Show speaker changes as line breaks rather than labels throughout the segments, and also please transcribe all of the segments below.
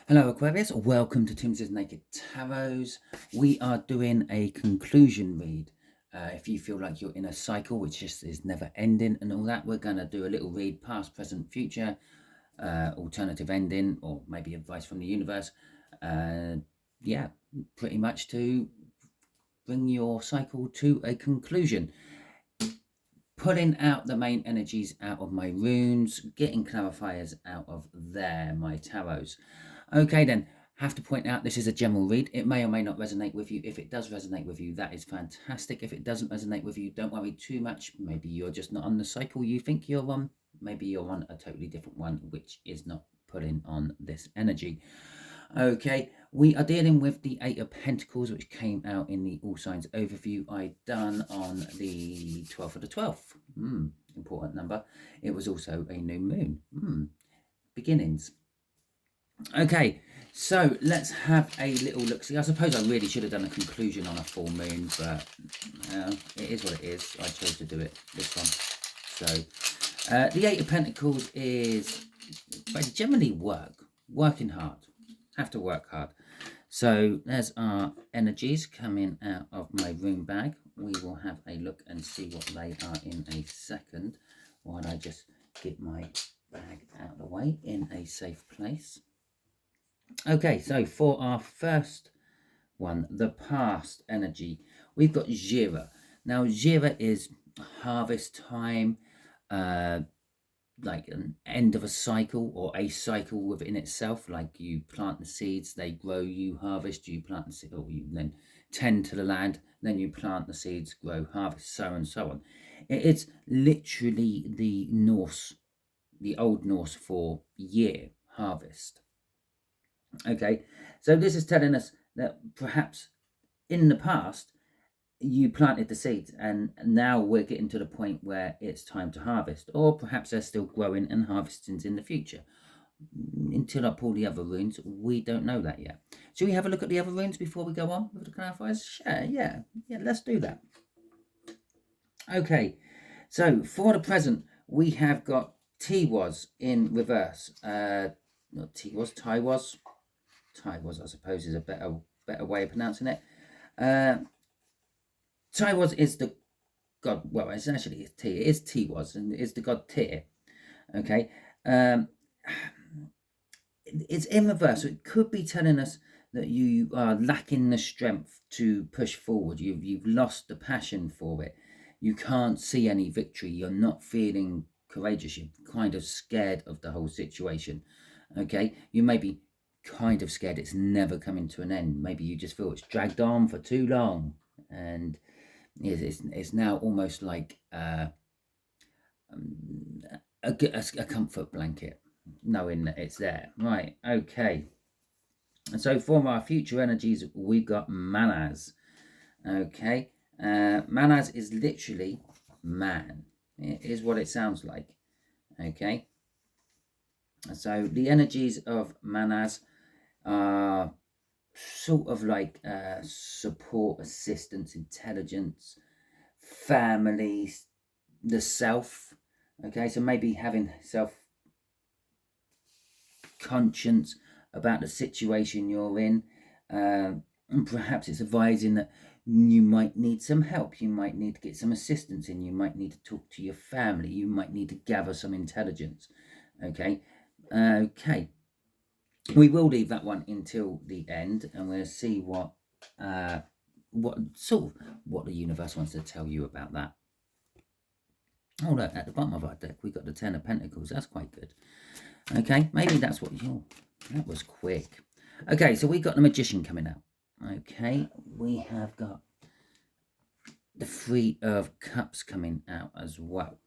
Hello Aquarius, welcome to Timsy Naked Tarots. We are doing a conclusion read. If you feel like you're in a cycle which just is never ending and all that, we're going to do a little read past, present, future, alternative ending, or maybe advice from the universe. Yeah, pretty much to bring your cycle to a conclusion. Pulling out the main energies out of my runes, getting clarifiers out of there, my tarots. Okay then, have to point out this is a general read. It may or may not resonate with you. If it does resonate with you, that is fantastic. If it doesn't resonate with you, don't worry too much. Maybe you're just not on the cycle you think you're on. Maybe you're on a totally different one, which is not pulling on this energy. Okay, we are dealing with the Eight of Pentacles, which came out in the All Signs overview I done on the 12th of the 12th. Important number. It was also a new moon. Beginnings. Okay, so let's have a little look. See, I suppose I really should have done a conclusion on a full moon, but it is what it is. I chose to do it this one. So the Eight of Pentacles is generally working hard. Have to work hard. So there's our energies coming out of my rune bag. We will have a look and see what they are in a second, while I just get my bag out of the way in a safe place. Okay, so for our first one, the past energy, we've got Jira. Now, Jira is harvest time, like an end of a cycle or a cycle within itself. Like you plant the seeds, they grow, you harvest, you plant the seeds, or you then tend to the land, then you plant the seeds, grow, harvest, so on and so on. It's literally the Norse, the Old Norse for year, harvest. Okay, so this is telling us that perhaps in the past you planted the seeds and now we're getting to the point where it's time to harvest, or perhaps they're still growing and harvesting in the future. Until I pull the other runes, we don't know that yet. Should we have a look at the other runes before we go on with the clarifiers? Sure, yeah, let's do that. Okay, so for the present, we have got T-was in reverse. Not T-was, Ty-was. Ty-was, I suppose, is a better way of pronouncing it. Ty-was is the god. Well, it's actually T. It is T-was, and it's the god Tyr. Okay. It's in reverse, so it could be telling us that you are lacking the strength to push forward. You've lost the passion for it. You can't see any victory. You're not feeling courageous. You're kind of scared of the whole situation. Okay. You may be kind of scared it's never coming to an end. Maybe you just feel it's dragged on for too long, and it's now almost like a comfort blanket, knowing that it's there. Right, okay. And so for our future energies, we've got Manas. Okay, Manas is literally man. It is what it sounds like. Okay, so the energies of Manas are sort of like support, assistance, intelligence, family, the self. Okay, so maybe having self conscience about the situation you're in. And perhaps it's advising that you might need some help, you might need to get some assistance in, you might need to talk to your family, you might need to gather some intelligence. Okay, we will leave that one until the end, and we'll see what the universe wants to tell you about that. Oh, look, at the bottom of our deck, we've got the Ten of Pentacles. That's quite good. Okay, maybe that's what you're... That was quick. Okay, so we've got the Magician coming out. Okay, we have got the Three of Cups coming out as well.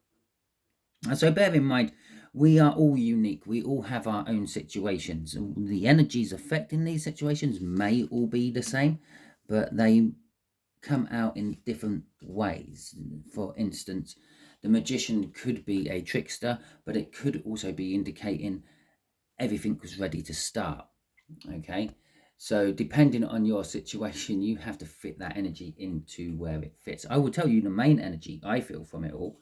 So bear in mind, we are all unique. We all have our own situations. The energies affecting these situations may all be the same, but they come out in different ways. For instance, the Magician could be a trickster, but it could also be indicating everything was ready to start. Okay, so depending on your situation, you have to fit that energy into where it fits. I will tell you the main energy I feel from it all,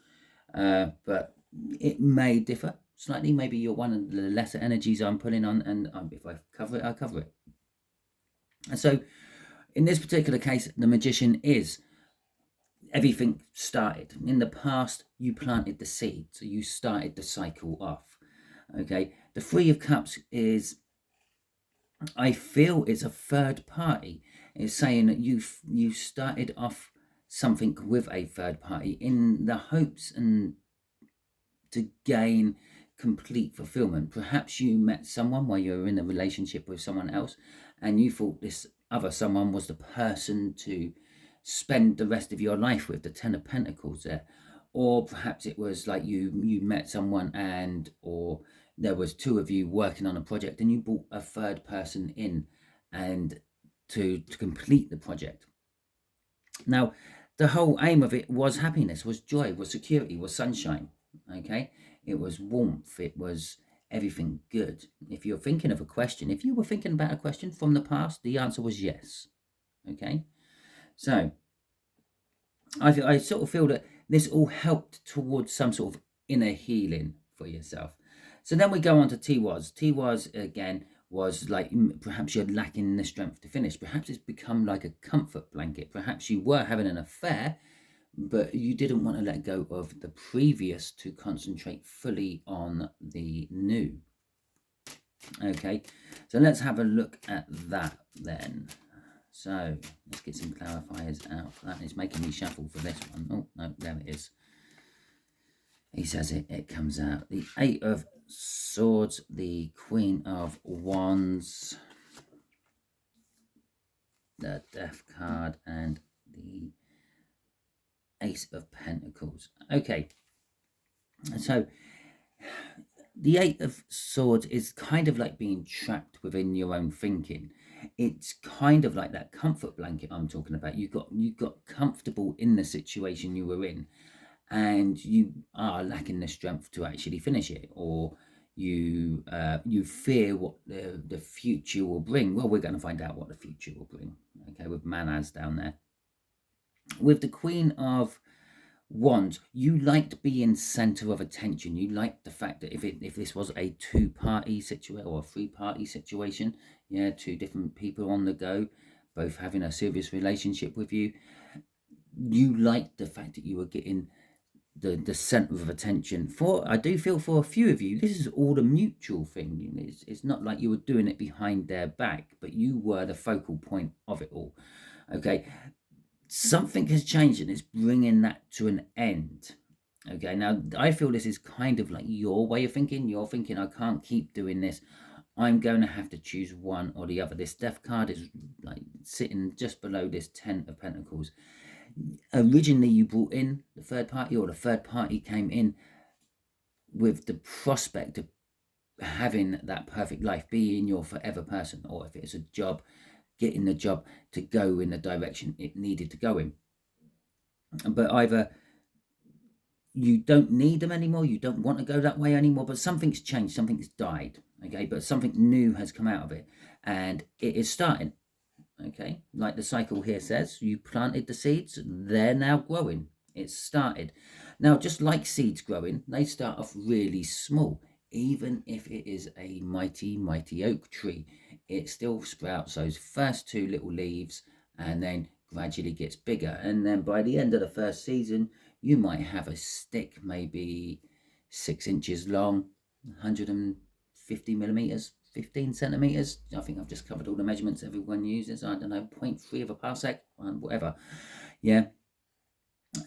but it may differ. slightly. Maybe you're one of the lesser energies I'm pulling on, and if I cover it, I cover it. And so in this particular case, the Magician is everything started. In the past, you planted the seed, so you started the cycle off. Okay, the Three of Cups is, I feel, it's a third party. It's saying that you started off something with a third party in the hopes and to gain complete fulfillment. Perhaps you met someone while you were in a relationship with someone else, and you thought this other someone was the person to spend the rest of your life with, the Ten of Pentacles there. Or perhaps it was like you met someone, and or there was two of you working on a project, and you brought a third person in and to complete the project. Now, the whole aim of it was happiness, was joy, was security, was sunshine. Okay, it was warmth, it was everything good. If you're thinking of a question, if you were thinking about a question from the past, the answer was yes. Okay, so I sort of feel that this all helped towards some sort of inner healing for yourself. So then we go on to Tiwaz. Tiwaz again was like, perhaps you're lacking the strength to finish. Perhaps it's become like a comfort blanket. Perhaps you were having an affair, but you didn't want to let go of the previous to concentrate fully on the new. Okay, so let's have a look at that then. So let's get some clarifiers out. That is making me shuffle for this one. Oh, no, there it is. He says it comes out. The Eight of Swords, the Queen of Wands, the Death card, and the Ace of Pentacles. Okay, so the Eight of Swords is kind of like being trapped within your own thinking. It's kind of like that comfort blanket I'm talking about. You got comfortable in the situation you were in, and you are lacking the strength to actually finish it, or you fear what the future will bring. Well, we're going to find out what the future will bring. Okay, with Manaz down there. With the Queen of Wands, you liked being center of attention. You liked the fact that if this was a two-party situation or a three-party situation, yeah, two different people on the go, both having a serious relationship with you, you liked the fact that you were getting the center of attention. I do feel for a few of you, this is all a mutual thing. It's not like you were doing it behind their back, but you were the focal point of it all. Okay, something has changed and it's bringing that to an end. Okay, now I feel this is kind of like your way of thinking. You're thinking, I can't keep doing this. I'm going to have to choose one or the other. This Death card is like sitting just below this Ten of Pentacles. Originally, you brought in the third party, or the third party came in with the prospect of having that perfect life, being your forever person, or if it's a job, getting the job to go in the direction it needed to go in. But either you don't need them anymore, you don't want to go that way anymore, but something's changed, something's died, okay, but something new has come out of it, and it is starting. Okay, like the cycle here says, you planted the seeds, they're now growing. It's started. Now, just like seeds growing, they start off really small. Even if it is a mighty, mighty oak tree, it still sprouts those first two little leaves and then gradually gets bigger. And then by the end of the first season, you might have a stick maybe 6 inches long, 150 millimeters, 15 centimeters. I think I've just covered all the measurements everyone uses. I don't know, 0.3 of a parsec, whatever. Yeah.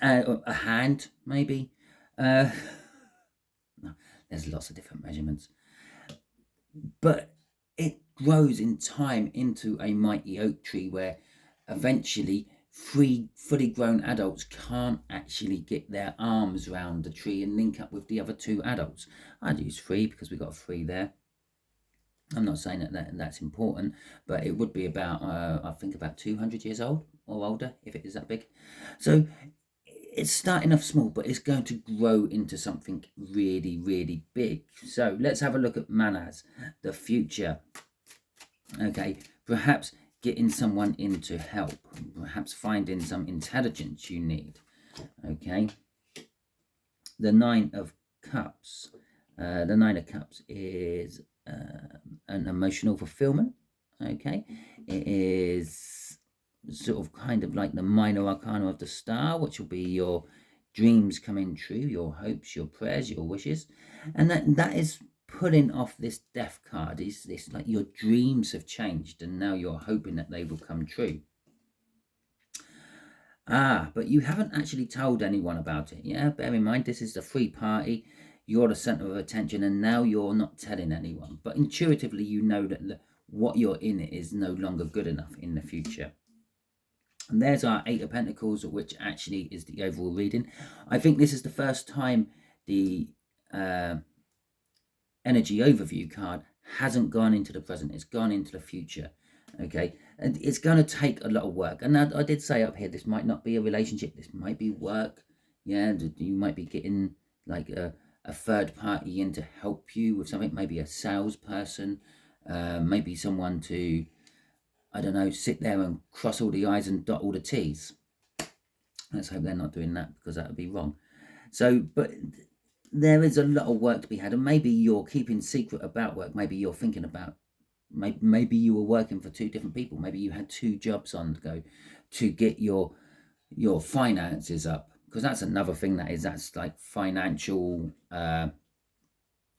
A hand, maybe. No, there's lots of different measurements. But it grows in time into a mighty oak tree where eventually fully grown adults can't actually get their arms around the tree and link up with the other two adults. I'd use 3 because we've got a 3 there. I'm not saying that's important, but it would be about, I think, about 200 years old or older, if it is that big. So it's starting off small, but it's going to grow into something really, really big. So let's have a look at Manaz, the future. Okay, perhaps getting someone in to help, perhaps finding some intelligence you need. Okay, the Nine of Cups. The Nine of Cups is an emotional fulfillment. Okay, it is sort of kind of like the minor arcana of the star, which will be your dreams coming true, your hopes, your prayers, your wishes, and that is pulling off this death card. Is this like your dreams have changed and now you're hoping that they will come true? But you haven't actually told anyone about it. Yeah, bear in mind, this is the free party. You're the center of attention, and now you're not telling anyone. But intuitively, you know that what you're in is no longer good enough in the future. And there's our Eight of Pentacles, which actually is the overall reading. I think this is the first time the energy overview card hasn't gone into the present. It's gone into the future. Okay, and it's going to take a lot of work. And I did say up here, this might not be a relationship, this might be work. Yeah, you might be getting like a third party in to help you with something, maybe a salesperson, maybe someone to, I don't know, sit there and cross all the I's and dot all the T's. Let's hope they're not doing that, because that would be wrong. So, but there is a lot of work to be had, and maybe you're keeping secret about work. Maybe you're thinking about, maybe you were working for two different people. Maybe you had two jobs on to go to get your finances up, because that's another thing that's like financial.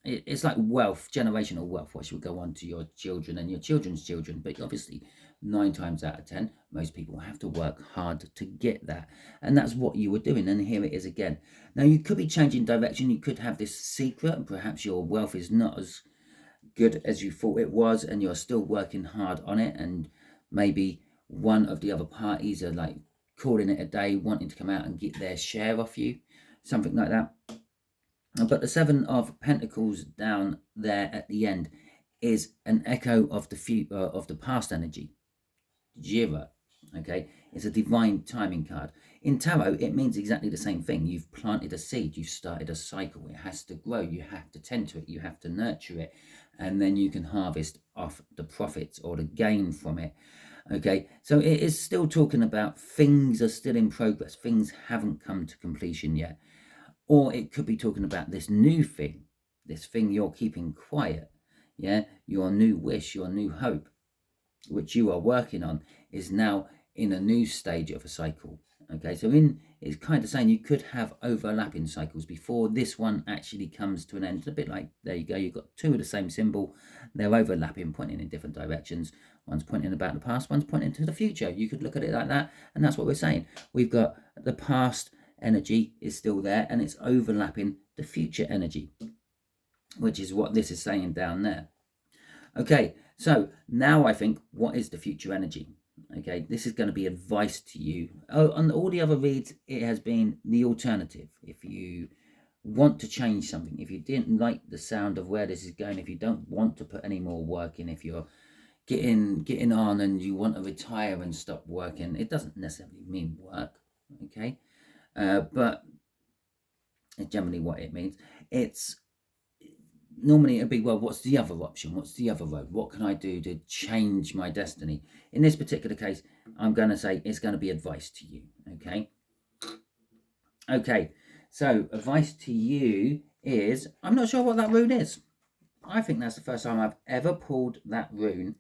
It's like wealth, generational wealth, which will go on to your children and your children's children. But obviously, 9 times out of 10, most people have to work hard to get that. And that's what you were doing. And here it is again. Now, you could be changing direction. You could have this secret, and perhaps your wealth is not as good as you thought it was, and you're still working hard on it. And maybe one of the other parties are like calling it a day, wanting to come out and get their share off you, something like that. But the Seven of Pentacles down there at the end is an echo of the past energy. Jira, okay? It's a divine timing card. In tarot, it means exactly the same thing. You've planted a seed, you've started a cycle. It has to grow, you have to tend to it, you have to nurture it, and then you can harvest off the profits or the gain from it. Okay, so it is still talking about things are still in progress, things haven't come to completion yet. Or it could be talking about this new thing, this thing you're keeping quiet. Yeah, your new wish, your new hope, which you are working on, is now in a new stage of a cycle. Okay, so it's kind of saying you could have overlapping cycles before this one actually comes to an end. It's a bit like, there you go, you've got two of the same symbol, they're overlapping, pointing in different directions. One's pointing about the past, one's pointing to the future. You could look at it like that, and that's what we're saying. We've got the past energy is still there, and it's overlapping the future energy, which is what this is saying down there. Okay, so now I think, what is the future energy? Okay, this is going to be advice to you. Oh, on all the other reads, it has been the alternative. If you want to change something, if you didn't like the sound of where this is going, if you don't want to put any more work in, if you're getting on and you want to retire and stop working, it doesn't necessarily mean work. Okay, but it's generally what it means. It's normally it'd be, well, what's the other option? What's the other road? What can I do to change my destiny? In this particular case, I'm going to say it's going to be advice to you. Okay, so advice to you is, I'm not sure what that rune is. I think that's the first time I've ever pulled that rune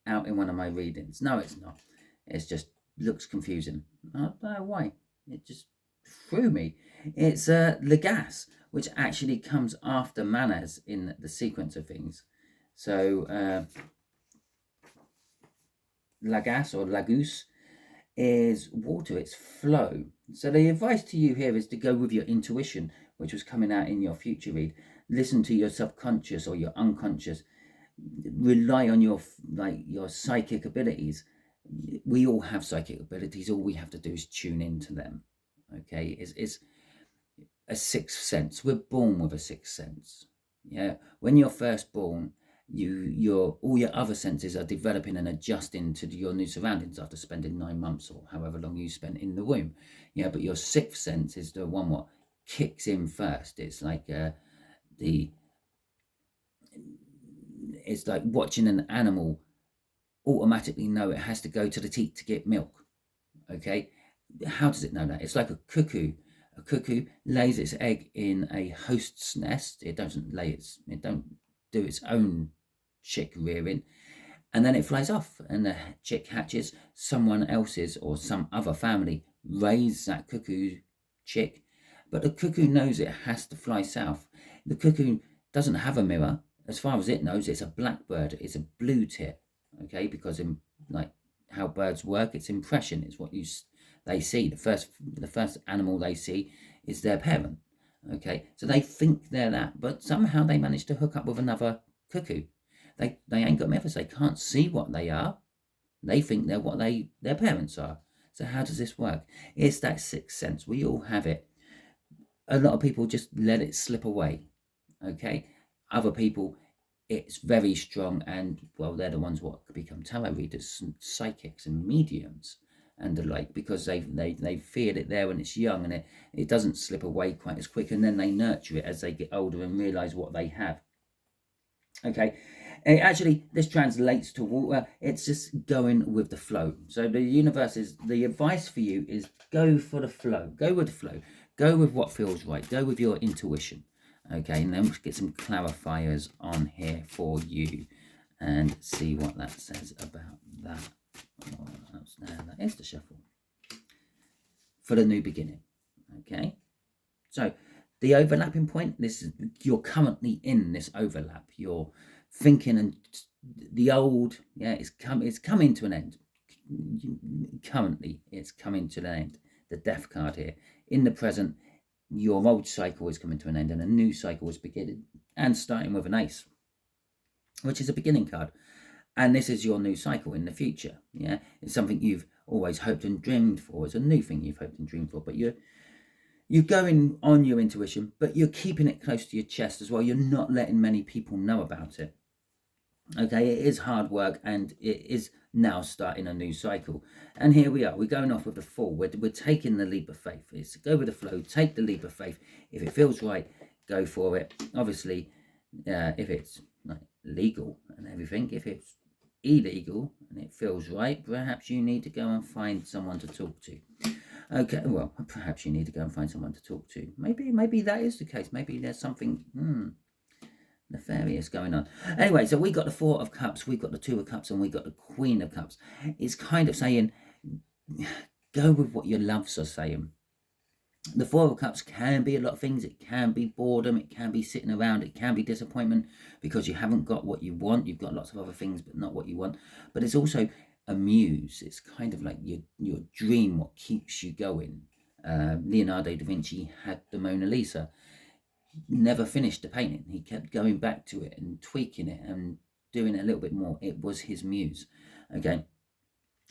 out in one of my readings. No, it's not. It just looks confusing. I don't know why. It just threw me. It's Legas, which actually comes after Manas in the sequence of things. So Lagas or Lagus is water, it's flow. So the advice to you here is to go with your intuition, which was coming out in your future read. Listen to your subconscious or your unconscious. Rely on your psychic abilities. We all have psychic abilities. All we have to do is tune into them. Okay, it's a sixth sense. We're born with a sixth sense. Yeah, when you're first born, all your other senses are developing and adjusting to your new surroundings after spending 9 months or however long you spent in the womb. Yeah, but your sixth sense is the one what kicks in first. It's like it's like watching an animal automatically know it has to go to the teat to get milk. Okay, how does it know that? It's like a cuckoo A cuckoo lays its egg in a host's nest. It don't do its own chick rearing, and then it flies off, and the chick hatches. Someone else's or some other family raise that cuckoo chick, but the cuckoo knows it has to fly south. The cuckoo doesn't have a mirror. As far as it knows, it's a blackbird. It's a blue tit, okay? Because in like how birds work, it's impression. It's what they see. The first animal they see is their parent, okay? So they think they're that, but somehow they manage to hook up with another cuckoo. They ain't got mirrors. They can't see what they are. They think they're what their parents are. So how does this work? It's that sixth sense. We all have it. A lot of people just let it slip away. Okay. Other people, it's very strong, and well, they're the ones what become tarot readers, and psychics, and mediums, and the like, because they feel it there when it's young, and it doesn't slip away quite as quick, and then they nurture it as they get older and realize what they have. Okay. Actually, this translates to water. It's just going with the flow. So the universe is, the advice for you is go for the flow. Go with the flow. Go with what feels right. Go with your intuition. Okay, and then we'll get some clarifiers on here for you and see what that says about that. Oh, that is the shuffle. For the new beginning. Okay. So the overlapping point, this is, you're currently in this overlap. You're thinking, and the old, it's coming to an end. Currently, it's coming to an end. The death card here. In the present, your old cycle is coming to an end, and a new cycle is beginning, and starting with an ace, which is a beginning card. And this is your new cycle in the future. Yeah, it's something you've always hoped and dreamed for. It's a new thing you've hoped and dreamed for, but you're going on your intuition, but you're keeping it close to your chest as well. You're not letting many people know about it. Okay, it is hard work, and it is now starting a new cycle. And here we are. We're going off with the Fool. We're taking the leap of faith. It's go with the flow. Take the leap of faith. If it feels right, go for it. Obviously, if it's like legal and everything, if it's illegal and it feels right, perhaps you need to go and find someone to talk to. Okay, well, perhaps you need to go and find someone to talk to. Maybe that is the case. Maybe there's something nefarious going on. Anyway, so we got the Four of Cups, we got the Two of Cups, and we got the Queen of Cups. It's kind of saying, go with what your loves are saying. The Four of Cups can be a lot of things. It can be boredom. It can be sitting around. It can be disappointment because you haven't got what you want. You've got lots of other things, but not what you want. But it's also a muse. It's kind of like your dream, what keeps you going. Leonardo da Vinci had the Mona Lisa. Never finished the painting. He kept going back to it and tweaking it and doing it a little bit more. It was his muse. Okay.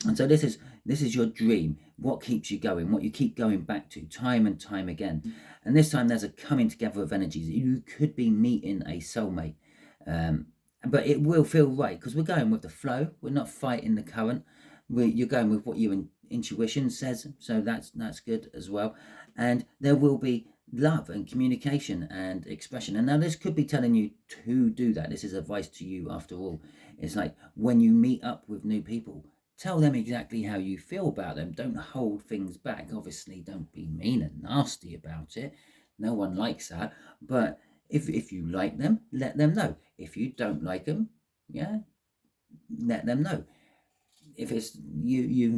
And so this is your dream, what keeps you going, what you keep going back to time and time again. And this time there's a coming together of energies. You could be meeting a soulmate, but it will feel right because we're going with the flow. We're not fighting the current. You're going with what your intuition says, so that's good as well. And there will be love and communication and expression. And now this could be telling you to do that. This is advice to you after all. It's like when you meet up with new people, tell them exactly how you feel about them. Don't hold things back. Obviously, don't be mean and nasty about it. No one likes that. But if you like them, let them know. If you don't like them, let them know. If it's you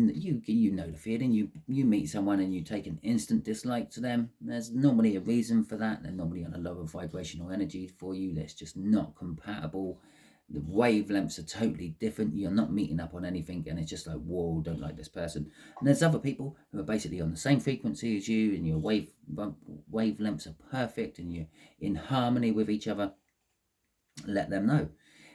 know the feeling. You meet someone and you take an instant dislike to them. There's normally a reason for that. They're normally on a lower vibrational energy for you. That's just not compatible. The wavelengths are totally different. You're not meeting up on anything, and it's just like, whoa, don't like this person. And there's other people who are basically on the same frequency as you, and your wavelengths are perfect, and you're in harmony with each other. Let them know.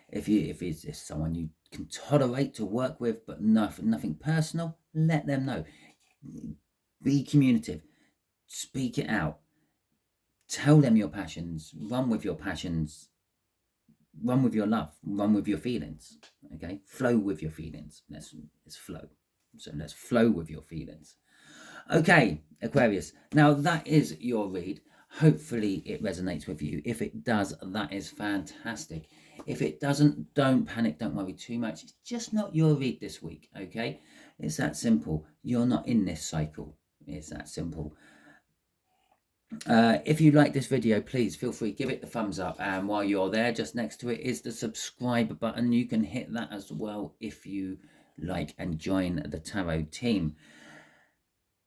If it's someone you can tolerate to work with, but nothing personal, let them know. Be communicative. Speak it out. Tell them your passions. Run with your passions. Run with your love. Run with your feelings. Okay? Flow with your feelings. Let's flow. So let's flow with your feelings. Okay, Aquarius. Now that is your read. Hopefully it resonates with you. If it does, that is fantastic. If it doesn't, don't panic, don't worry too much. It's just not your read this week, okay? It's that simple. You're not in this cycle. It's that simple. If you like this video, please feel free, give it the thumbs up. And while you're there, just next to it is the subscribe button. You can hit that as well if you like and join the tarot team,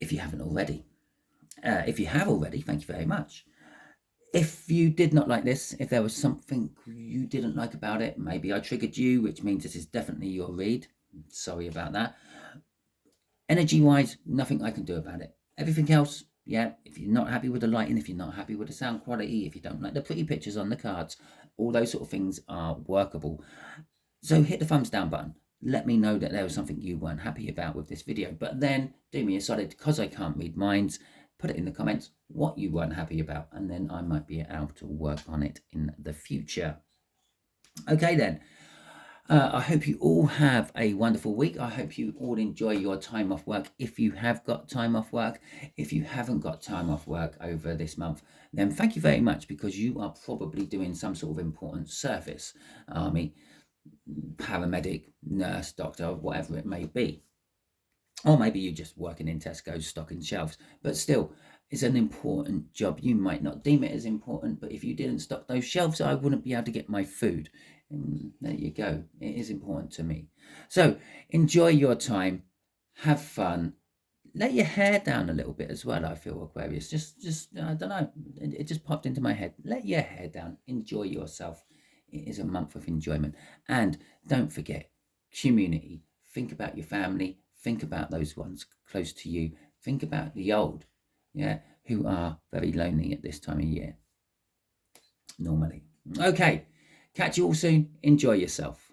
if you haven't already. If you have already, thank you very much. If you did not like this, if there was something you didn't like about it, maybe I triggered you, which means this is definitely your read. Sorry about that. Energy-wise, nothing I can do about it. Everything else, yeah, if you're not happy with the lighting, if you're not happy with the sound quality, if you don't like the pretty pictures on the cards, all those sort of things are workable. So hit the thumbs down button. Let me know that there was something you weren't happy about with this video. But then do me a solid, because I can't read minds, put it in the comments what you weren't happy about, and then I might be able to work on it in the future. Okay then. I hope you all have a wonderful week. I hope you all enjoy your time off work. If you have got time off work, if you haven't got time off work over this month, then thank you very much, because you are probably doing some sort of important service. Army, paramedic, nurse, doctor, whatever it may be. Or maybe you're just working in Tesco's stocking shelves, but still, it's an important job. You might not deem it as important, but if you didn't stock those shelves, I wouldn't be able to get my food. And there you go. It is important to me. So enjoy your time. Have fun. Let your hair down a little bit as well, I feel, Aquarius. Just I don't know. It just popped into my head. Let your hair down. Enjoy yourself. It is a month of enjoyment. And don't forget, community. Think about your family. Think about those ones close to you. Think about the old, yeah, who are very lonely at this time of year, normally. Okay. Catch you all soon. Enjoy yourself.